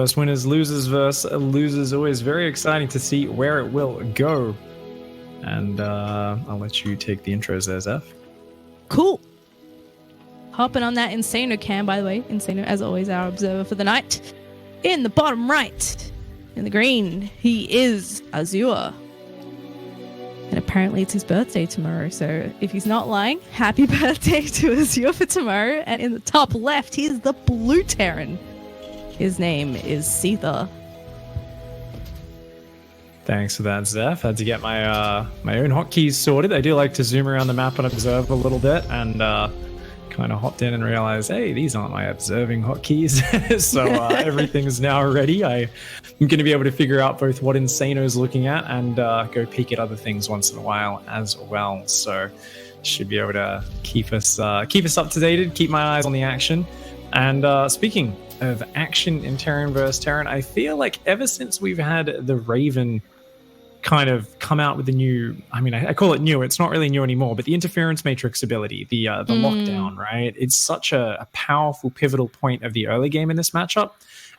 First winners, losers versus losers. Always very exciting to see where it will go. And I'll let you take the intros there, Zeph. Cool. Hopping on that Insano cam, by the way. Insano, as always, our observer for the night. In the bottom right, in the green, he is Azure. And apparently it's his birthday tomorrow. So if he's not lying, happy birthday to Azure for tomorrow. And in the top left, he's the blue Terran. His name is Seither. Thanks for that, Zeph. Had to get my my own hotkeys sorted. I do like to zoom around the map and observe a little bit, and kind of hopped in and realized, hey, these aren't my observing hotkeys. So everything's now ready. I'm going to be able to figure out both what Insano's looking at and go peek at other things once in a while as well. So should be able to keep us up to date, keep my eyes on the action. And speaking of action in Terran vs. Terran, I feel like ever since we've had the Raven kind of come out with the new, I mean, I call it new, it's not really new anymore, but the interference matrix ability, the lockdown, right? It's such a powerful, pivotal point of the early game in this matchup.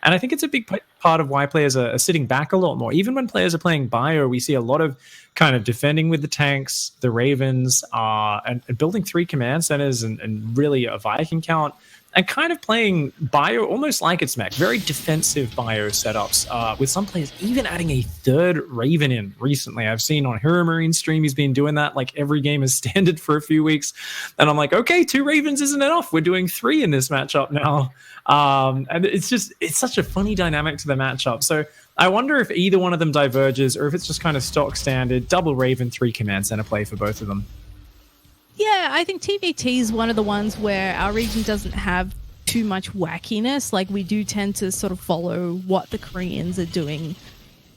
And I think it's a big part of why players are sitting back a lot more. Even when players are playing bio, we see a lot of kind of defending with the tanks, the Ravens, and building 3 command centers and really a Viking count. And kind of playing bio almost like it's mech, very defensive bio setups, with some players even adding a 3rd Raven in recently. I've seen on Hero Marine stream, he's been doing that like every game is standard for a few weeks. And I'm like, okay, 2 Ravens isn't enough. We're doing 3 in this matchup now. And it's such a funny dynamic to the matchup. So I wonder if either one of them diverges or if it's just kind of stock standard, double Raven, 3 command center play for both of them. Yeah, I think TVT is one of the ones where our region doesn't have too much wackiness. Like, we do tend to sort of follow what the Koreans are doing,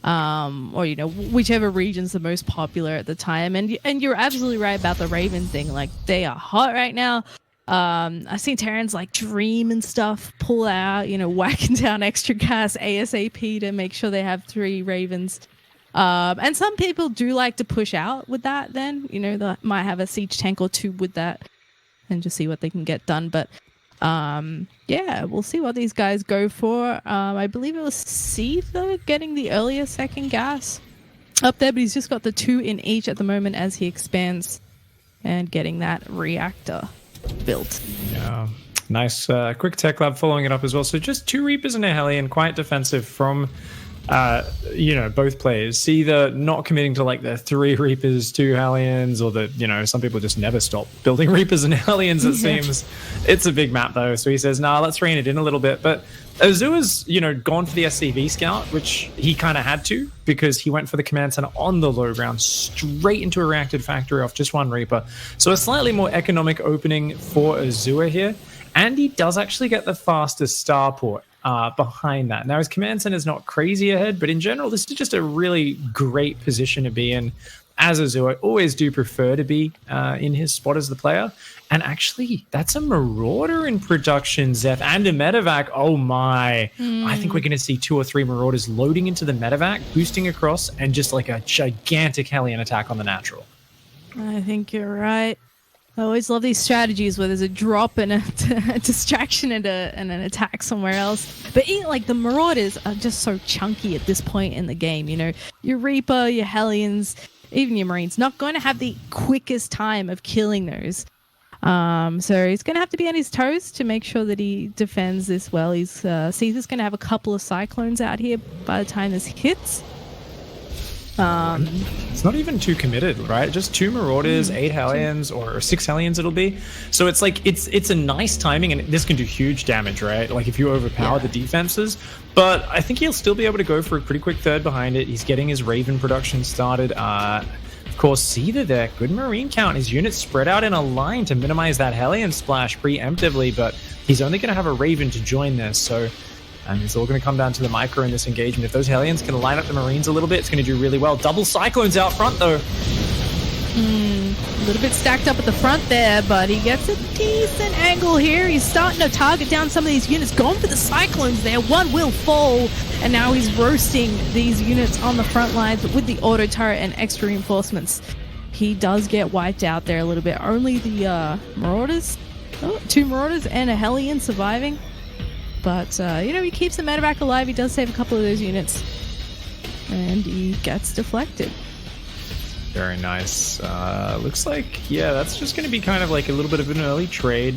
or, you know, whichever region's the most popular at the time. And you're absolutely right about the Raven thing. Like, they are hot right now. I've seen Terrans like Dream and stuff pull out, you know, whacking down extra gas ASAP to make sure they have 3 Ravens. And some people do like to push out with that then, you know, they might have a siege tank or 2 with that and just see what they can get done. But yeah, we'll see what these guys go for. I believe it was Seither getting the earlier second gas up there, but he's just got the 2 in each at the moment as he expands and getting that reactor built. Yeah, nice quick tech lab following it up as well. So just 2 Reapers and a Hellion, quite defensive from you know, both players. See the not committing to like the 3 Reapers, 2 Hellions, or the, you know, some people just never stop building Reapers and Hellions, it seems. It's a big map though, so he says, nah, let's rein it in a little bit. But Azure's, you know, gone for the SCV scout, which he kind of had to, because he went for the command center on the low ground, straight into a reacted factory off just 1 Reaper. So a slightly more economic opening for Azure here. And he does actually get the fastest starport behind that. Now, his command center is not crazy ahead, but in general, this is just a really great position to be in. As Azure, I always do prefer to be in his spot as the player. And actually, that's a Marauder in production, Zeph, and a Medevac. Oh my. I think we're going to see 2 or 3 Marauders loading into the Medevac, boosting across, and just like a gigantic Hellion attack on the natural. I think you're right. I always love these strategies where there's a drop and a distraction and an attack somewhere else. But like the Marauders are just so chunky at this point in the game. You know, your Reaper, your Hellions, even your Marines, not going to have the quickest time of killing those. So he's going to have to be on his toes to make sure that he defends this well. Seither's going to have a couple of Cyclones out here by the time this hits. It's not even too committed, right? Just 2 Marauders, 8 Hellions, or 6 Hellions it'll be. So it's like it's a nice timing, and this can do huge damage, right? Like if you overpower the defenses. But I think he'll still be able to go for a pretty quick 3rd behind it. He's getting his Raven production started. Of course, Seither there, good Marine count. His units spread out in a line to minimize that Hellion splash preemptively, but he's only going to have a Raven to join this, so. And it's all going to come down to the micro in this engagement. If those Hellions can line up the Marines a little bit, it's going to do really well. Double Cyclones out front, though. A little bit stacked up at the front there, but he gets a decent angle here. He's starting to target down some of these units. Going for the Cyclones there. 1 will fall, and now he's roasting these units on the front lines with the auto turret and extra reinforcements. He does get wiped out there a little bit. Only the Marauders, 2 Marauders and a Hellion surviving. But, he keeps the medevac alive. He does save a couple of those units. And he gets deflected. Very nice. Looks like, yeah, that's just going to be kind of like a little bit of an early trade.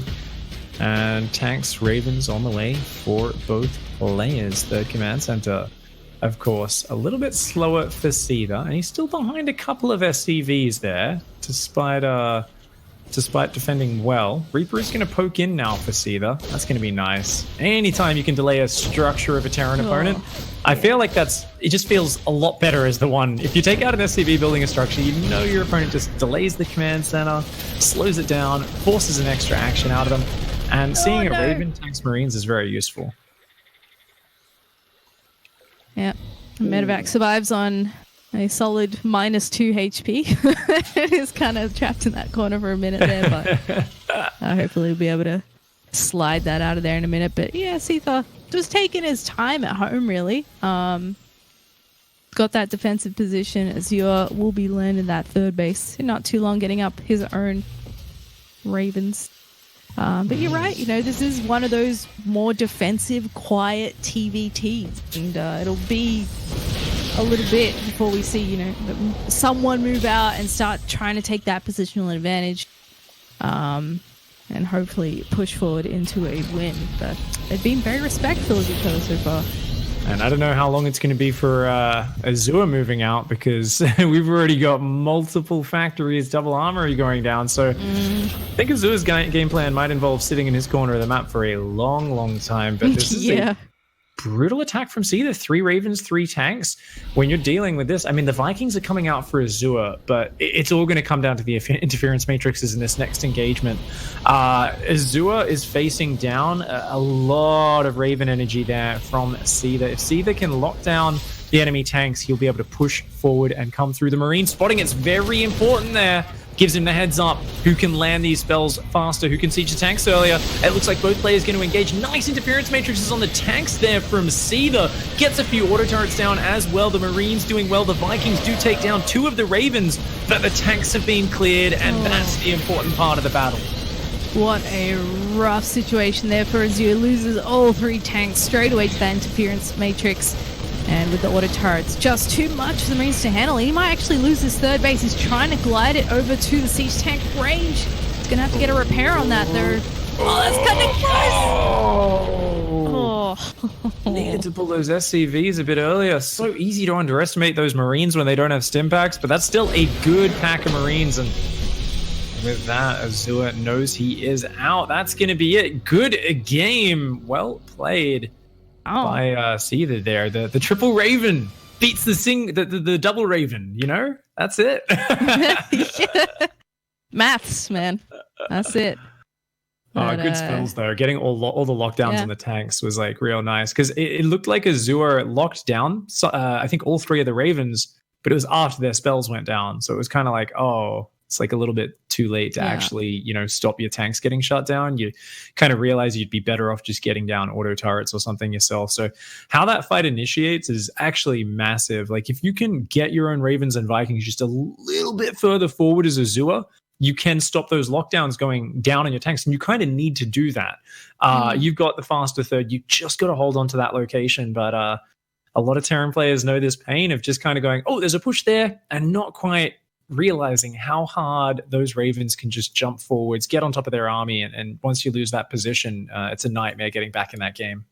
And tanks, Ravens on the way for both players. Third command center, of course, a little bit slower for Seither. And he's still behind a couple of SCVs there, despite defending well. Reaper is going to poke in now for Seither. That's going to be nice. Anytime you can delay a structure of a Terran opponent, I feel like it just feels a lot better as the one. If you take out an SCV building a structure, you know your opponent just delays the command center, slows it down, forces an extra action out of them. And seeing a Raven tanks Marines is very useful. Yeah. Medevac survives on a solid -2 HP. He's kind of trapped in that corner for a minute there, but hopefully we'll be able to slide that out of there in a minute. But yeah, Seither was taking his time at home, really. Got that defensive position. Azure will be landing that third base in not too long, getting up his own Ravens. But you're right, this is one of those more defensive, quiet TVTs. And it'll be a little bit before we see, someone move out and start trying to take that positional advantage. And hopefully push forward into a win. But they've been very respectful of each other so far. And I don't know how long it's going to be for Azure moving out, because we've already got multiple factories, double armory going down. So I think Azure's game plan might involve sitting in his corner of the map for a long, long time. But this is a brutal attack from Seither. 3 Ravens, 3 tanks. When you're dealing with this, I mean, the Vikings are coming out for Azure, but it's all going to come down to the interference matrices in this next engagement. Azure is facing down a lot of Raven energy there from Seither. If Seither can lock down the enemy tanks, he'll be able to push forward and come through. The Marine spotting, it's very important there. Gives him the heads up. Who can land these spells faster? Who can siege the tanks earlier? It looks like both players going to engage. Nice interference matrices on the tanks there from Seither. Gets a few auto turrets down as well. The Marines doing well. The Vikings do take down 2 of the Ravens, but the tanks have been cleared, and that's the important part of the battle. What a rough situation there for Azure. Loses all 3 tanks straight away to that interference matrix. And with the auto turrets, just too much for the Marines to handle. He might actually lose his third base. He's trying to glide it over to the siege tank range. He's going to have to get a repair on that, though. Oh, that's kind of close. Needed to pull those SCVs a bit earlier. So easy to underestimate those Marines when they don't have stim packs, but that's still a good pack of Marines. And with that, Azure knows he is out. That's going to be it. Good game. Well played. By Seither there. The triple Raven beats the double Raven, That's it. Maths, man. That's it. But, good spells though. Getting all the lockdowns on the tanks was like real nice, because it looked like Azure locked down I think all 3 of the Ravens, but it was after their spells went down. So it was kind of like, it's like a little bit too late to actually, stop your tanks getting shut down. You kind of realize you'd be better off just getting down auto turrets or something yourself. So how that fight initiates is actually massive. Like if you can get your own Ravens and Vikings just a little bit further forward as Azure, you can stop those lockdowns going down on your tanks. And you kind of need to do that. You've got the faster third. You just got to hold on to that location. But a lot of Terran players know this pain of just kind of going, there's a push there, and not quite realizing how hard those Ravens can just jump forwards, get on top of their army, and once you lose that position, it's a nightmare getting back in that game.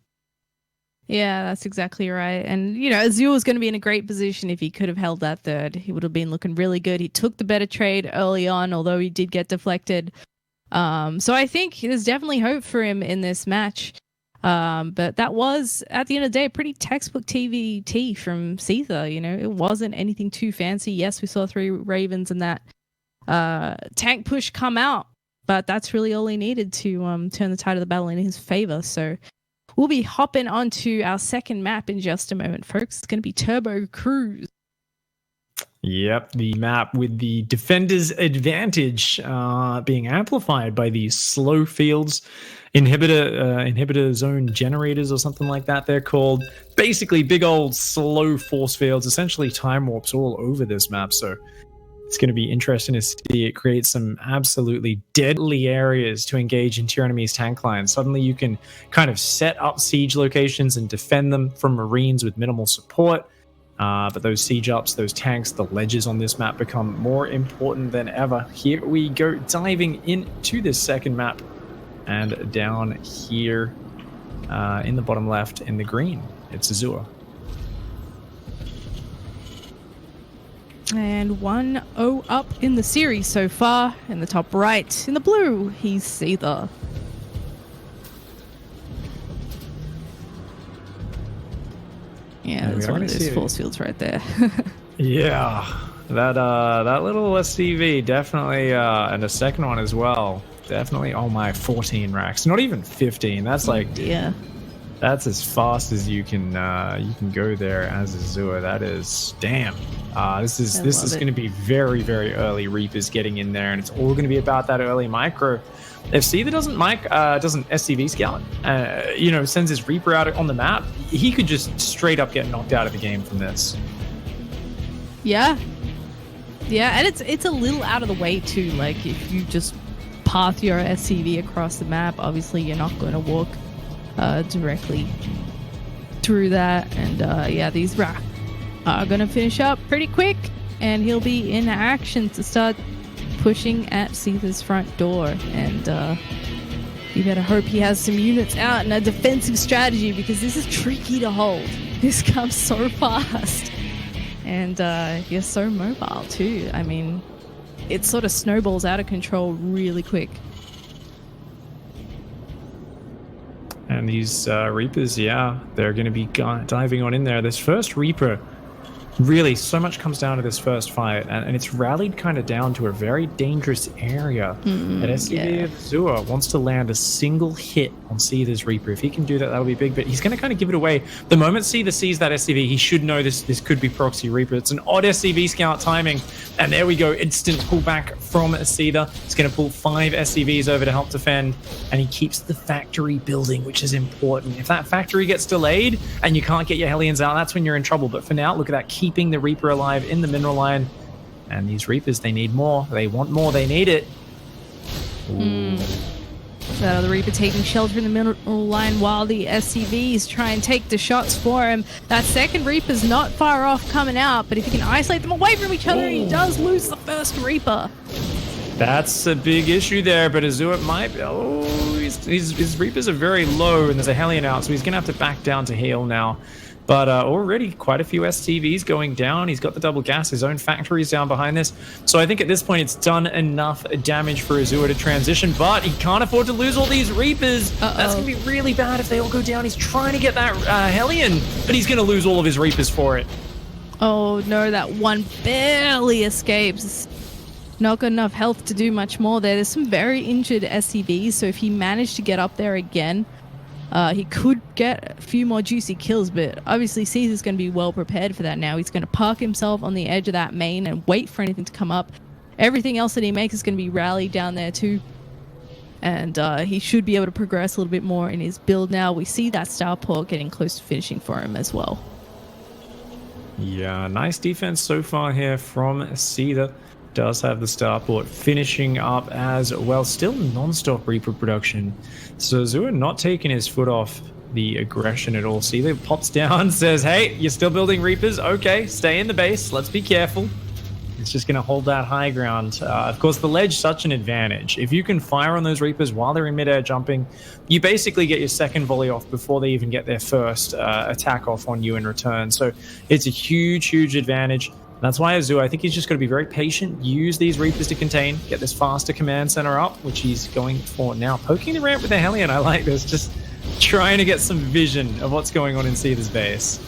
Yeah, that's exactly right. And, Azure was going to be in a great position if he could have held that third. He would have been looking really good. He took the better trade early on, although he did get deflected. So I think there's definitely hope for him in this match. But that was, at the end of the day, a pretty textbook TVT from Seither. It wasn't anything too fancy. Yes, we saw 3 Ravens and that tank push come out, but that's really all he needed to turn the tide of the battle in his favor. So we'll be hopping onto our second map in just a moment, folks. It's going to be Turbo Cruise. Yep, the map with the defender's advantage being amplified by these slow fields, inhibitor zone generators or something like that they're called. Basically big old slow force fields, essentially time warps all over this map. So It's going to be interesting to see. It creates some absolutely deadly areas to engage into your enemy's tank line. Suddenly you can kind of set up siege locations and defend them from Marines with minimal support. But those siege ups, those tanks, the ledges on this map become more important than ever. Here we go, diving into this second map. And down here in the bottom left in the green, it's Azure. And 1-0 up in the series so far. In the top right, in the blue, he's Seither. Yeah, that's one of those force fields right there. Yeah, that little SCV definitely, and the second one as well. Definitely, oh my, 14 racks. Not even 15. That's like, yeah, that's as fast as you can go there as Azure. That is, damn. This is going to be very, very early Reapers getting in there, and it's all going to be about that early micro. If Seither doesn't SCV scout, sends his Reaper out on the map, he could just straight up get knocked out of the game from this. Yeah, and it's a little out of the way too. Like if you just path your SCV across the map, obviously you're not going to walk directly through that. And yeah, these racks are going to finish up pretty quick, and he'll be in action to start pushing at Seither's front door. And you better hope he has some units out and a defensive strategy, because this is tricky to hold. This comes so fast, and you're so mobile too. I mean, it sort of snowballs out of control really quick. And these Reapers, yeah, they're going to be diving on in there. This first Reaper, really, so much comes down to this first fight, and it's rallied kind of down to a very dangerous area. That SCV of Azure wants to land a single hit on Seither's Reaper. If he can do that, that'll be big, but he's going to kind of give it away. The moment Seither sees that SCV, he should know this could be proxy Reaper. It's an odd SCV scout timing, and there we go, instant pullback from Seither. He's going to pull 5 SCVs over to help defend, and he keeps the factory building, which is important. If that factory gets delayed and you can't get your Hellions out, that's when you're in trouble. But for now, look at that, keeping the Reaper alive in the mineral line. And these Reapers, they need more. They want more. They need it. So the Reaper taking shelter in the mineral line while the SCVs try and take the shots for him. That second Reaper's not far off coming out, but if he can isolate them away from each other, he does lose the first Reaper. That's a big issue there, but Azure might be... Oh, his Reapers are very low, and there's a Hellion out, so he's going to have to back down to heal now. But already quite a few SCVs going down. He's got the double gas. His own factory is down behind this. So I think at this point it's done enough damage for Azure to transition, but he can't afford to lose all these Reapers. That's going to be really bad if they all go down. He's trying to get that Hellion, but he's going to lose all of his Reapers for it. Oh no, that one barely escapes. Not got enough health to do much more there. There's some very injured SCVs, so if he managed to get up there again, he could get a few more juicy kills, but obviously Seither's going to be well prepared for that now. He's going to park himself on the edge of that main and wait for anything to come up. Everything else that he makes is going to be rallied down there too. And he should be able to progress a little bit more in his build now. We see that starport getting close to finishing for him as well. Yeah, nice defense so far here from Seither. Does have the starport finishing up as well. Still non-stop Reaper production. So Azure not taking his foot off the aggression at all. Seither pops down, says, hey, you're still building Reapers? Okay, stay in the base. Let's be careful. It's just going to hold that high ground. Of course, the ledge, such an advantage. If you can fire on those Reapers while they're in midair jumping, you basically get your second volley off before they even get their first attack off on you in return. So it's a huge, huge advantage. That's why Azure, I think he's just got to be very patient, use these Reapers to contain, get this faster command center up, which he's going for now. Poking the ramp with the Hellion, I like this. Just trying to get some vision of what's going on in Seither's base.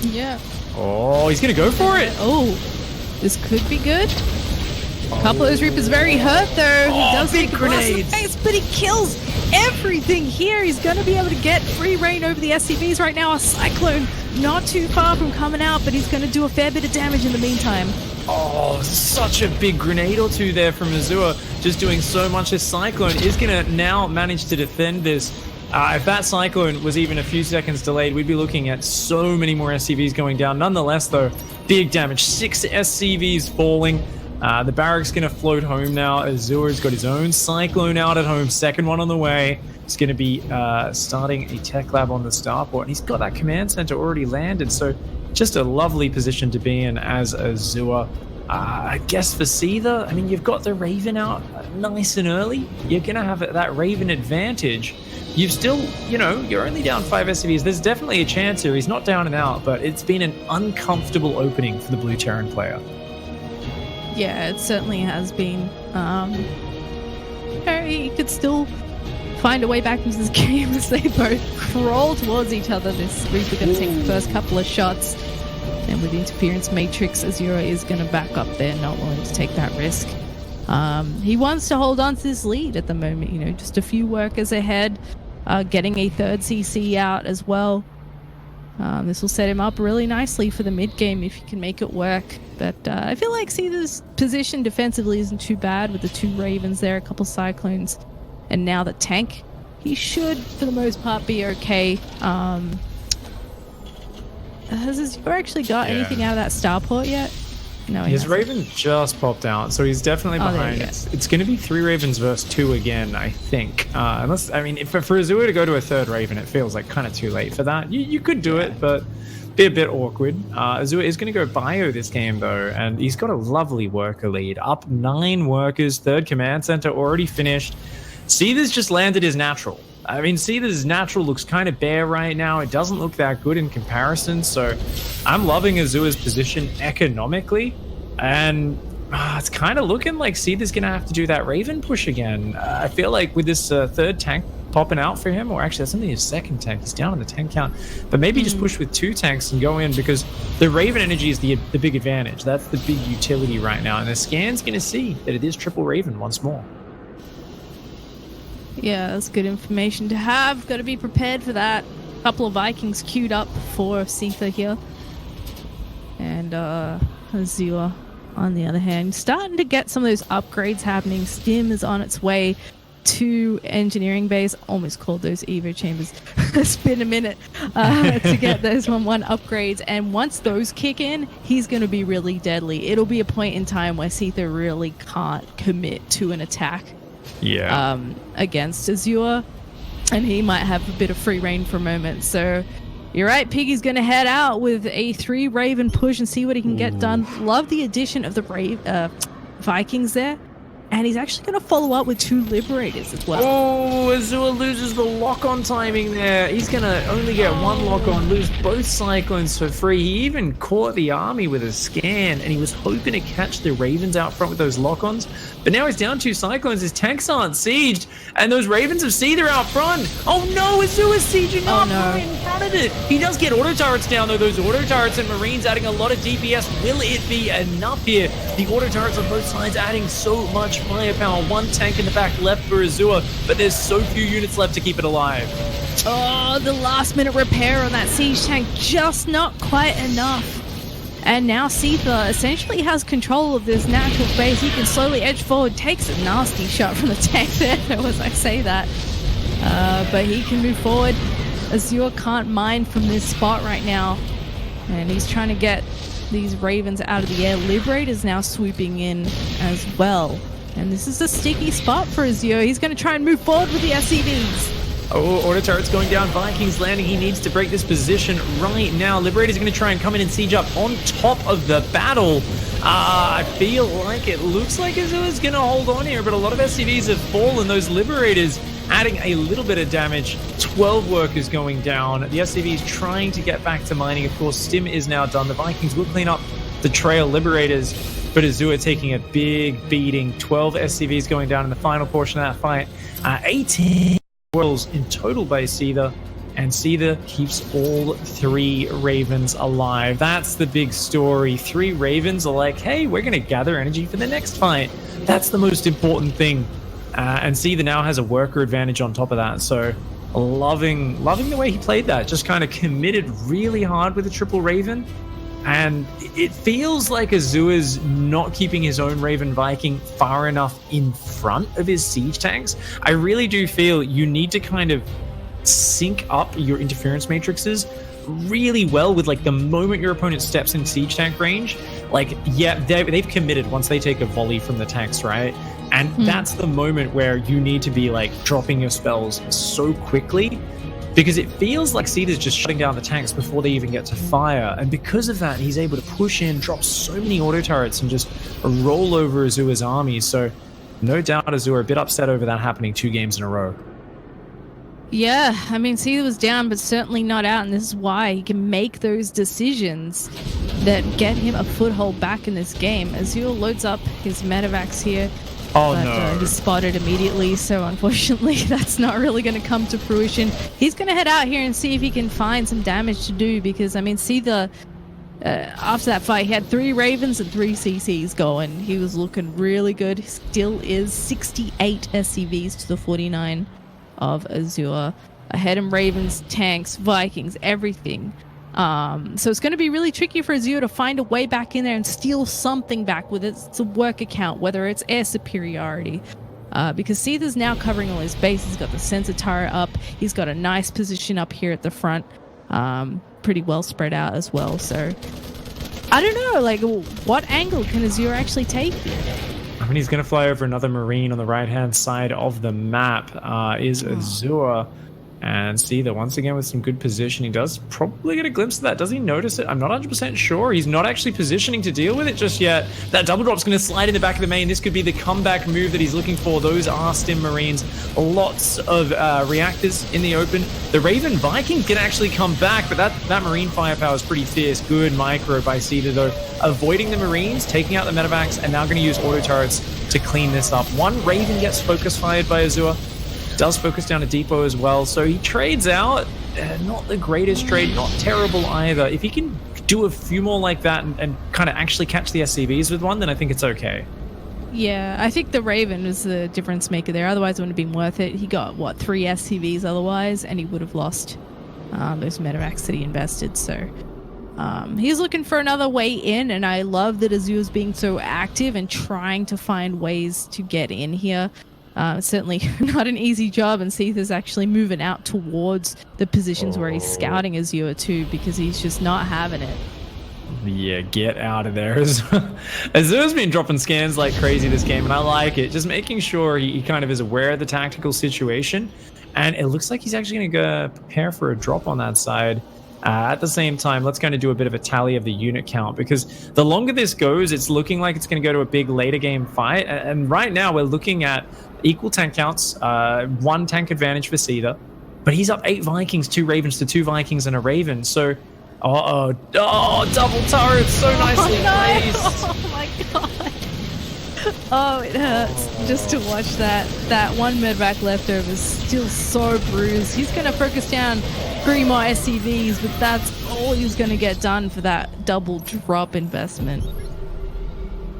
Yeah. Oh, he's going to go for it. Oh, this could be good. A couple of those Reapers very hurt, though. He does big take a blast in the face, but he kills everything here. He's going to be able to get free reign over the SCVs right now. A Cyclone not too far from coming out, but he's going to do a fair bit of damage in the meantime. Oh, such a big grenade or two there from Azure. Just doing so much. This Cyclone is going to now manage to defend this If that Cyclone was even a few seconds delayed, we'd be looking at so many more SCVs going down. Nonetheless, though, big damage. 6 SCVs falling. The Barrack's going to float home now. Azure's got his own Cyclone out at home. Second one on the way. He's going to be starting a tech lab on the starport. And he's got that command center already landed. So just a lovely position to be in as Azure. I guess for Seither, I mean, you've got the Raven out nice and early. You're going to have that Raven advantage. You've still, you're only down 5 SCVs. There's definitely a chance here. He's not down and out, but it's been an uncomfortable opening for the Blue Terran player. Yeah, it certainly has been. He could still find a way back into this game as they both crawl towards each other. This Reaper going to take the first couple of shots. And with the interference matrix, Azure is going to back up there, not willing to take that risk. He wants to hold on to this lead at the moment, just a few workers ahead, getting a third CC out as well. This will set him up really nicely for the mid game if he can make it work. But I feel like Seither's position defensively isn't too bad with the 2 Ravens there, a couple Cyclones, and now the tank. He should, for the most part, be okay. Has Azure actually got anything out of that starport yet? No, his Raven just popped out, so he's definitely behind. It's going to be 3 Ravens versus 2 again, I think. Unless, I mean, for Azure to go to a 3rd Raven, it feels like kind of too late for that. You could do it, but be a bit awkward. Azure is going to go bio this game, though, and he's got a lovely worker lead. Up 9 workers, 3rd command center already finished. Seither's just landed his natural. I mean, Seither's natural looks kind of bare right now. It doesn't look that good in comparison, so I'm loving Azure's position economically, and it's kind of looking like Seither's going to have to do that Raven push again. I feel like with this 3rd tank popping out for him, or actually that's only his 2nd tank. He's down on the tank count, but maybe just push with 2 tanks and go in, because the Raven energy is the big advantage. That's the big utility right now, and the scan's going to see that it is triple Raven once more. Yeah, that's good information to have. Got to be prepared for that. Couple of Vikings queued up for Seither here. And Azure, on the other hand, starting to get some of those upgrades happening. Stim is on its way to engineering base. Almost called those Evo chambers. It's been a minute to get those 1-1 upgrades. And once those kick in, he's going to be really deadly. It'll be a point in time where Seither really can't commit to an attack. Yeah. Against Azure, and he might have a bit of free reign for a moment. So you're right, Piggy's going to head out with a 3 Raven push and see what he can get done. Love the addition of the Vikings there. And he's actually going to follow up with 2 Liberators as well. Oh, Azure loses the lock-on timing there. He's going to only get 1 lock-on, lose both Cyclones for free. He even caught the army with a scan, and he was hoping to catch the Ravens out front with those lock-ons. But now he's down 2 Cyclones. His tanks aren't sieged, and those Ravens of Seither out front. Oh no, Azure's sieging up right in front of it. He does get auto turrets down, though. Those auto turrets and Marines adding a lot of DPS. Will it be enough here? The auto turrets on both sides adding so much firepower. 1 tank in the back left for Azure, but there's so few units left to keep it alive. Oh, the last minute repair on that siege tank, just not quite enough. And now Seither essentially has control of this natural base. He can slowly edge forward, takes a nasty shot from the tank there, as I say that. But he can move forward. Azure can't mine from this spot right now. And he's trying to get these Ravens out of the air. Liberator's now swooping in as well. And this is a sticky spot for Azure. He's going to try and move forward with the SCVs. Oh, auto turret's going down. Vikings landing. He needs to break this position right now. Liberator's going to try and come in and siege up on top of the battle. I feel like it looks like Azure's going to hold on here, but a lot of SCVs have fallen. Those Liberators adding a little bit of damage. 12 workers going down. The SCVs trying to get back to mining. Of course, Stim is now done. The Vikings will clean up the trail. Liberators, but Azure taking a big beating. 12 SCVs going down in the final portion of that fight. 18 worlds in total by Seither, and Seither keeps all 3 Ravens alive. That's the big story. 3 Ravens are like, hey, we're going to gather energy for the next fight. That's the most important thing. And Seither now has a worker advantage on top of that. So loving the way he played that. Just kind of committed really hard with a triple Raven. And it feels like Azure's not keeping his own Raven Viking far enough in front of his siege tanks. I really do feel you need to kind of sync up your interference matrices really well with like the moment your opponent steps in siege tank range. Like, yeah, they've committed once they take a volley from the tanks, right? And that's the moment where you need to be like dropping your spells so quickly, because it feels like Seither's just shutting down the tanks before they even get to fire. And because of that, he's able to push in, drop so many auto turrets, and just roll over Azure's army. So no doubt Azure a bit upset over that happening 2 games in a row. Yeah, I mean, Seither was down, but certainly not out, and this is why he can make those decisions that get him a foothold back in this game. Azure loads up his medevacs here. Oh, but, no. he's spotted immediately, so unfortunately that's not really going to come to fruition. He's going to head out here and see if he can find some damage to do, because, I mean, Seither, after that fight, he had 3 Ravens and 3 CCs going. He was looking really good. He still is 68 SCVs to the 49 of Azure. Ahead in Ravens, tanks, Vikings, everything. So it's going to be really tricky for Azure to find a way back in there and steal something back with it. It's a work account, whether it's air superiority. Because Seither's now covering all his base. He's got the sensor turret up. He's got a nice position up here at the front. Pretty well spread out as well. So I don't know, like, what angle can Azure actually take here? I mean, he's going to fly over another Marine on the right-hand side of the map. Is Azure. And Seither, once again, with some good position. He does probably get a glimpse of that. Does he notice it? I'm not 100% sure. He's not actually positioning to deal with it just yet. That double drop's going to slide in the back of the main. This could be the comeback move that he's looking for. Those are Stim Marines. Lots of reactors in the open. The Raven Viking can actually come back, but that Marine firepower is pretty fierce. Good micro by Seither, though. Avoiding the Marines, taking out the medevacs, and now going to use auto turrets to clean this up. One Raven gets focus fired by Azure. Does focus down a depot as well, so he trades out. Not the greatest trade, not terrible either. If he can do a few more like that and kind of actually catch the SCVs with one, then I think it's okay. Yeah, I think the Raven was the difference maker there. Otherwise, it wouldn't have been worth it. He got, what, 3 SCVs otherwise, and he would have lost those medevacs that he invested. So he's looking for another way in, and I love that Azure's being so active and trying to find ways to get in here. It's certainly not an easy job, and Seither's actually moving out towards the positions where he's scouting Azure too, because he's just not having it. Yeah, get out of there. Azure's been dropping scans like crazy this game, and I like it. Just making sure he kind of is aware of the tactical situation, and it looks like he's actually going to go prepare for a drop on that side. At the same time, let's kind of do a bit of a tally of the unit count, because the longer this goes, it's looking like it's going to go to a big later game fight. And right now, we're looking at equal tank counts, 1 tank advantage for Seither, but he's up 8 Vikings, 2 Ravens to 2 Vikings and a Raven. So, double turret, so nicely placed. Oh my god. Oh, it hurts just to watch that. That 1 medvac leftover is still so bruised. He's going to focus down 3 more SCVs, but that's all he's going to get done for that double drop investment.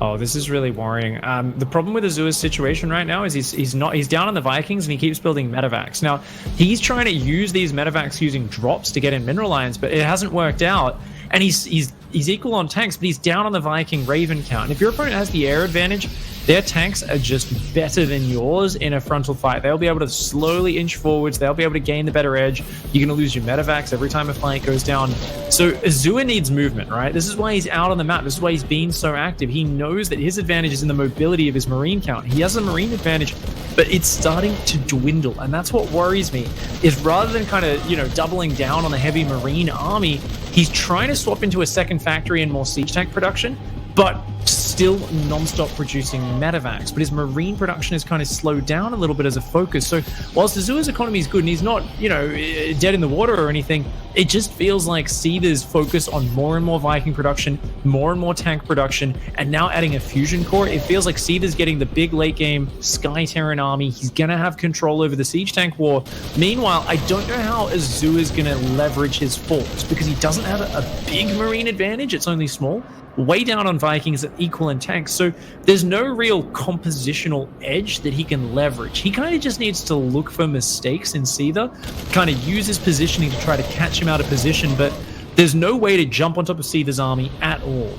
Oh, this is really worrying. The problem with Azure's situation right now is he's down on the Vikings and he keeps building medevacs. Now, he's trying to use these medevacs using drops to get in mineral lines, but it hasn't worked out. And he's equal on tanks, but he's down on the Viking Raven count. And if your opponent has the air advantage, their tanks are just better than yours in a frontal fight. They'll be able to slowly inch forwards. They'll be able to gain the better edge. You're going to lose your medevacs every time a fight goes down. So Azure needs movement, right? This is why he's out on the map. This is why he's been so active. He knows that his advantage is in the mobility of his Marine count. He has a Marine advantage, but it's starting to dwindle. And that's what worries me, is rather than kind of, doubling down on the heavy Marine army, he's trying to swap into a second factory and more siege tank production, but still non-stop producing medevacs. But his Marine production has kind of slowed down a little bit as a focus. So whilst Azure's economy is good and he's not, dead in the water or anything, it just feels like Seither's focus on more and more Viking production, more and more tank production, and now adding a fusion core, it feels like Seither's getting the big late game Sky Terran army. He's going to have control over the siege tank war. Meanwhile, I don't know how Azure is going to leverage his force, because he doesn't have a big Marine advantage. It's only small. Way down on Vikings at equal in tanks, so there's no real compositional edge that he can leverage. He kind of just needs to look for mistakes in Seither, kind of use his positioning to try to catch him out of position, but there's no way to jump on top of Seither's army at all.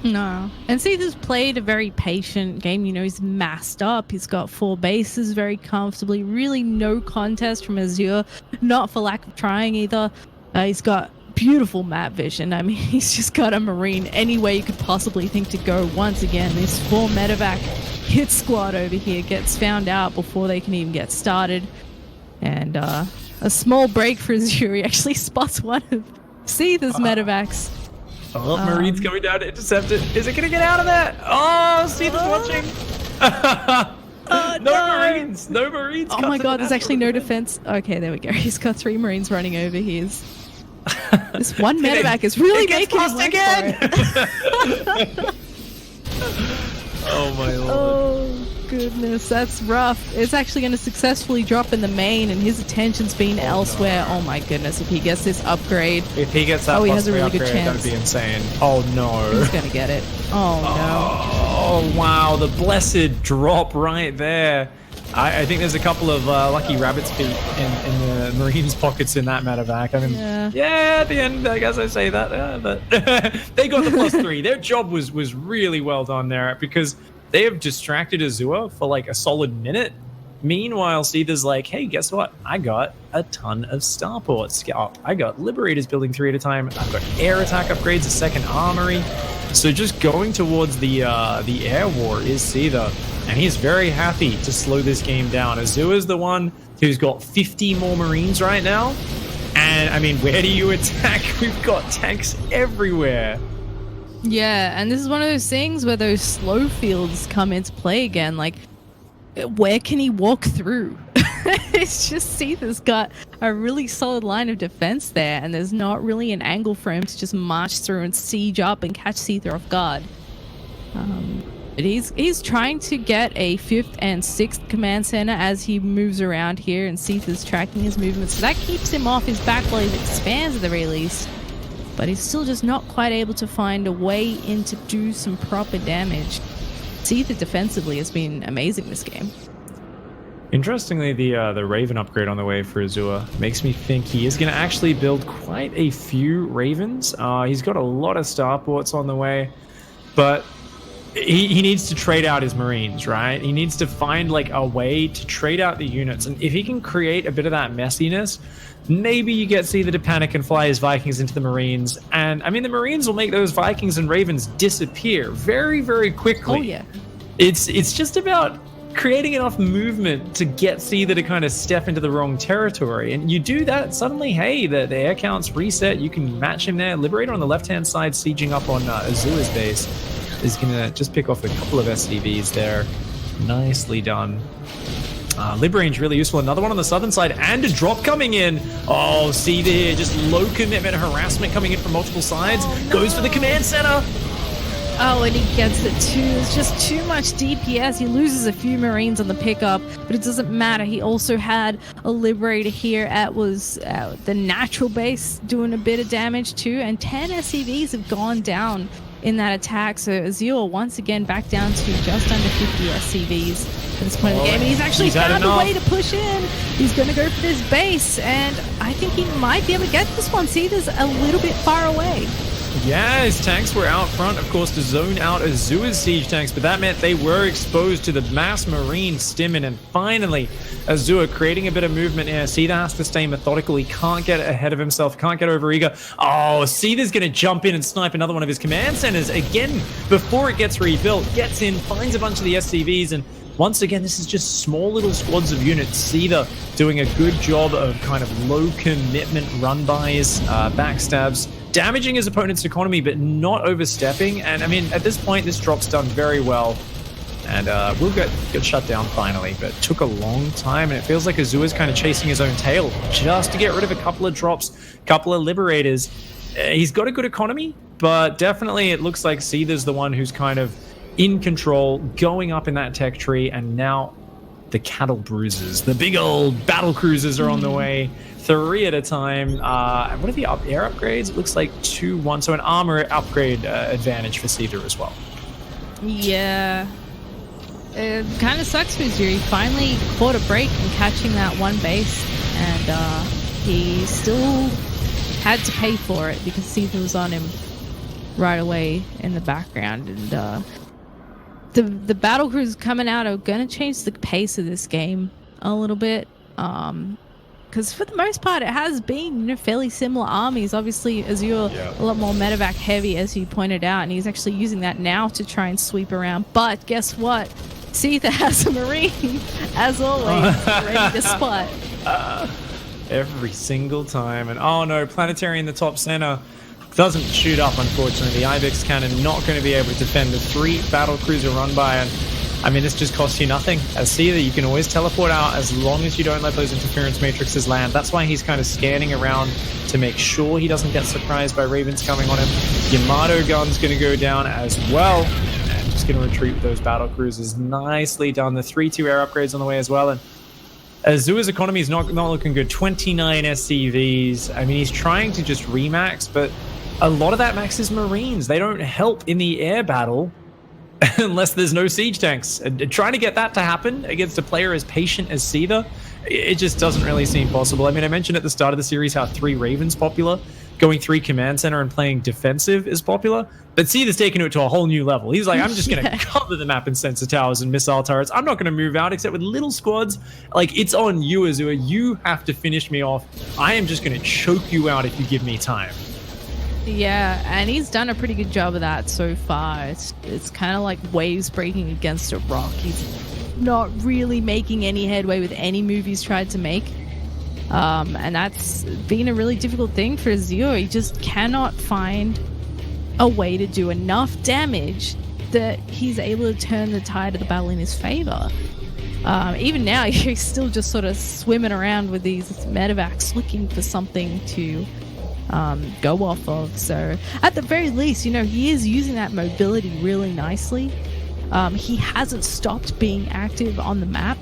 No. And Seither's played a very patient game. You know, he's massed up. He's got 4 bases very comfortably. Really no contest from Azure. Not for lack of trying either. He's got beautiful map vision. I mean, he's just got a Marine any way you could possibly think to go. Once again, this 4 medevac hit squad over here gets found out before they can even get started. And a small break for Azure. He actually spots one of Seither's medevacs. Oh, Marine's coming down to intercept it. Is it going to get out of there? Oh, Seither's watching. No Marines. No Marines. Oh my god, there's actually no defense. Okay, there we go. He's got 3 Marines running over his. This one medevac is really making him work again. For it. Oh my lord. Oh goodness, that's rough. It's actually going to successfully drop in the main, and his attention's been elsewhere. No. Oh my goodness, if he gets this upgrade. If he gets that, he has a really upgrade, good chance. That'd be insane. Oh no. He's going to get it. Oh no. Oh wow, the blessed drop right there. I think there's a couple of lucky rabbit's feet in the Marines' pockets in that medevac. I mean, yeah, at the end, I guess I say that, but they got the +3. Their job was really well done there because they have distracted Azure for like a solid minute. Meanwhile, Seither's like, hey, guess what? I got a ton of starports. I got Liberators building 3 at a time. I've got air attack upgrades, a second armory. So just going towards the air war is Seither. And he's very happy to slow this game down. Azure's the one who's got 50 more Marines right now. And, I mean, where do you attack? We've got tanks everywhere. Yeah, and this is one of those things where those slow fields come into play again. Like, where can he walk through? It's just Seither's got a really solid line of defense there, and there's not really an angle for him to just march through and siege up and catch Seither off guard. But he's trying to get a 5th and 6th command center as he moves around here, and Seither's tracking his movements. So that keeps him off his back while he expands at the very least. But he's still just not quite able to find a way in to do some proper damage. Seither defensively has been amazing this game. Interestingly, the Raven upgrade on the way for Azure makes me think he is going to actually build quite a few Ravens. He's got a lot of starports on the way, but he needs to trade out his Marines, right? He needs to find like a way to trade out the units. And if he can create a bit of that messiness, maybe you get Seither to panic and fly his Vikings into the Marines. And I mean, the Marines will make those Vikings and Ravens disappear very, very quickly. Oh, yeah. It's just about creating enough movement to get Seither to kind of step into the wrong territory. And you do that, suddenly, hey, the air counts reset. You can match him there. Liberator on the left-hand side, sieging up on Azure's base, is going to just pick off a couple of SCVs there. Nicely done. Liberator's really useful. Another one on the southern side, and a drop coming in. Oh, Seither here, just low commitment harassment coming in from multiple sides. Oh, no. Goes for the command center. Oh, and he gets it too. It's just too much DPS. He loses a few Marines on the pickup, but it doesn't matter. He also had a Liberator here at the natural base doing a bit of damage too, and 10 SCVs have gone down in that attack. So Azure once again back down to just under 50 SCVs at this point of the game. And he's actually found a way to push in. He's going to go for this base, and I think he might be able to get this one. Seither's a little bit far away. Yeah, his tanks were out front, of course, to zone out Azure's siege tanks, but that meant they were exposed to the mass Marine stimming, and finally, Azure creating a bit of movement here. Seither has to stay methodical. He can't get ahead of himself, can't get over eager. Oh, Seither's going to jump in and snipe another one of his command centers again before it gets rebuilt. Gets in, finds a bunch of the SCVs, and once again, this is just small little squads of units. Seither doing a good job of kind of low commitment run-bys, backstabs, damaging his opponent's economy, but not overstepping. And I mean, at this point, this drop's done very well. And we'll get shut down finally, but it took a long time. And it feels like Azure's kind of chasing his own tail just to get rid of a couple of drops, couple of Liberators. He's got a good economy, but definitely it looks like Seither's the one who's kind of in control, going up in that tech tree. And now the cattle bruisers, the big old battle cruisers are on the way. 3 at a time. What are the air upgrades? It looks like 2-1. So an armor upgrade advantage for Seither as well. Yeah. It kind of sucks for Azure. He finally caught a break in catching that one base, and he still had to pay for it because Seither was on him. right away in the background. And the battle crews coming out are going to change the pace of this game a little bit. Because for the most part, it has been fairly similar armies. Obviously, Azure a lot more medevac heavy, as you pointed out, and he's actually using that now to try and sweep around. But guess what? Seither has a Marine, as always, ready to spot. Every single time. And oh no, Planetary in the top center doesn't shoot up, unfortunately. The Ibex cannon not going to be able to defend the 3 battle cruiser run by. And I mean, this just costs you nothing. As Seither, you can always teleport out as long as you don't let those interference matrices land. That's why he's kind of scanning around to make sure he doesn't get surprised by Ravens coming on him. Yamato gun's going to go down as well. And just going to retreat with those battle cruisers. Nicely done. The 3-2 air upgrades on the way as well. And Azure's economy is not looking good. 29 SCVs. I mean, he's trying to just remax, but a lot of that max is Marines. They don't help in the air battle unless there's no siege tanks. And trying to get that to happen against a player as patient as Seither, it just doesn't really seem possible. I mean, I mentioned at the start of the series how 3 Ravens popular. Going 3 command center and playing defensive is popular. But Seither's taken it to a whole new level. He's like, I'm just going to cover the map in sensor towers and missile turrets. I'm not going to move out except with little squads. Like, it's on you, Azure. You have to finish me off. I am just going to choke you out if you give me time. Yeah, and he's done a pretty good job of that so far. It's kind of like waves breaking against a rock. He's not really making any headway with any move he's tried to make. And that's been a really difficult thing for Azure. He just cannot find a way to do enough damage that he's able to turn the tide of the battle in his favor. Even now, he's still just sort of swimming around with these medevacs looking for something to go off of. So at the very least, you know, he is using that mobility really nicely. He hasn't stopped being active on the map.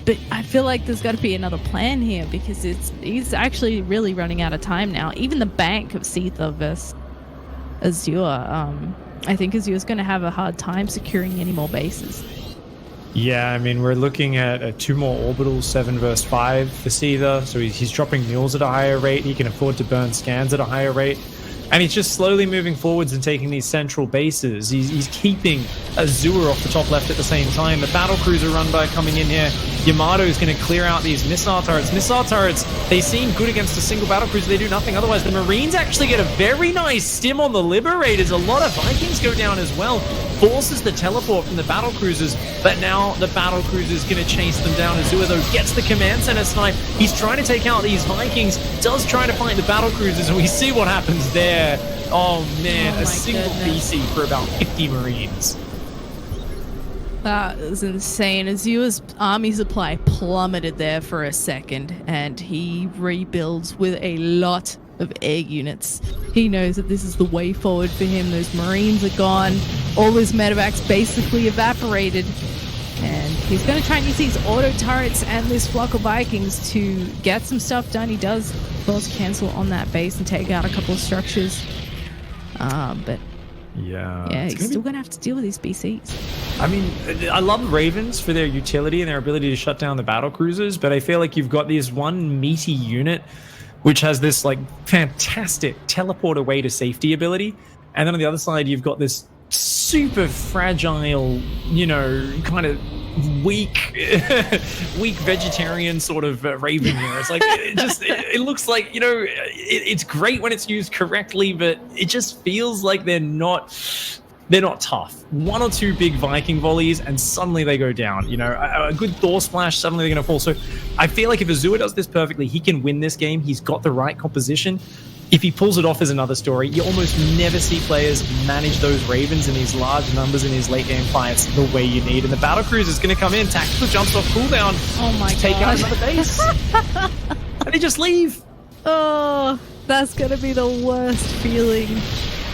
But I feel like there's got to be another plan here because he's actually really running out of time now. Even the bank of Seither versus Azure, I think Azure's going to have a hard time securing any more bases. Yeah, I mean, we're looking at 2 more orbitals, 7 versus 5 for Seither. So he's dropping mules at a higher rate. He can afford to burn scans at a higher rate. And he's just slowly moving forwards and taking these central bases. He's keeping Azure off the top left at the same time. The battle cruiser run by coming in here. Yamato is going to clear out these missile turrets. Missile turrets, they seem good against a single battle cruiser. They do nothing otherwise. The Marines actually get a very nice stim on the Liberators. A lot of Vikings go down as well. Forces the teleport from the battle cruisers, but now the battle cruiser is going to chase them down. Azure, though, gets the command center snipe. He's trying to take out these Vikings, does try to find the battle cruisers, and we see what happens there. Oh man, a single BC for about 50 Marines. That is insane. Azure's army supply plummeted there for a second, and he rebuilds with a lot of air units. He knows that this is the way forward for him. Those Marines are gone. All his medevacs basically evaporated. And he's going to try and use these auto turrets and this flock of Vikings to get some stuff done. He does, of course, cancel on that base and take out a couple of structures. But yeah, he's still going to have to deal with these BCs. I mean, I love Ravens for their utility and their ability to shut down the battle cruisers, but I feel like you've got this one meaty unit which has this like fantastic teleport away to safety ability, and then on the other side you've got this super fragile, you know, kind of weak vegetarian sort of Raven here. It's like it looks like, you know, it's great when it's used correctly, but it just feels like they're not tough. 1 or 2 big Viking volleys and suddenly they go down. You know, a good Thor splash, suddenly they're going to fall. So I feel like if Azure does this perfectly, he can win this game. He's got the right composition. If he pulls it off is another story. You almost never see players manage those Ravens in these large numbers in these late game fights the way you need. And the battle cruiser is going to come in, tactical jumps off cooldown, take out another base. And they just leave. Oh, that's going to be the worst feeling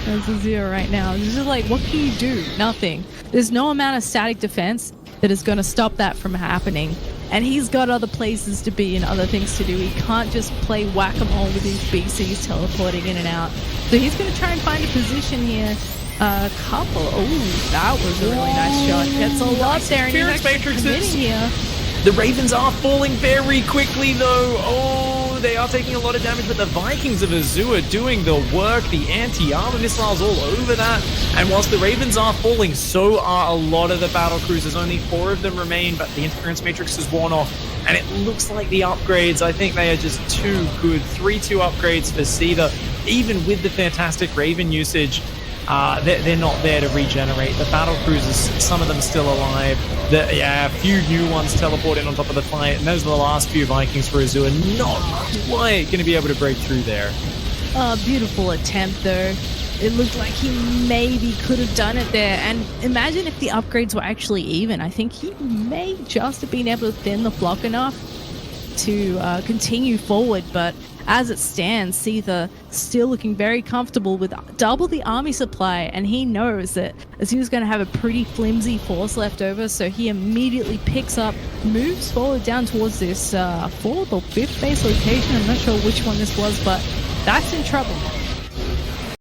as Azure right now. It's just like, what can you do? Nothing. There's no amount of static defense that is going to stop that from happening. And he's got other places to be and other things to do. He can't just play whack-a-mole with these BCs teleporting in and out. So he's going to try and find a position here. A couple. Oh, that was a really nice shot. Gets a lot there, and he's actually committing here. The Ravens are falling very quickly, though. Oh, they are taking a lot of damage, but the Vikings of Azure doing the work, the anti-armor missiles all over that. And whilst the Ravens are falling, so are a lot of the battle cruisers. Only 4 of them remain, but the interference matrix is worn off. And it looks like the upgrades, I think they are just too good. 3-2 upgrades for Seither. Even with the fantastic Raven usage, they're not there to regenerate. The battle cruisers, some of them still alive. A few new ones teleport in on top of the fight, and those are the last few Vikings for Azure. Not quite going to be able to break through there. Beautiful attempt, though. It looked like he maybe could have done it there. And imagine if the upgrades were actually even. I think he may just have been able to thin the flock enough to continue forward, but as it stands, Seither still looking very comfortable with double the army supply, and he knows that Azure's going to have a pretty flimsy force left over, so he immediately picks up, moves forward down towards this 4th or 5th base location. I'm not sure which one this was, but that's in trouble.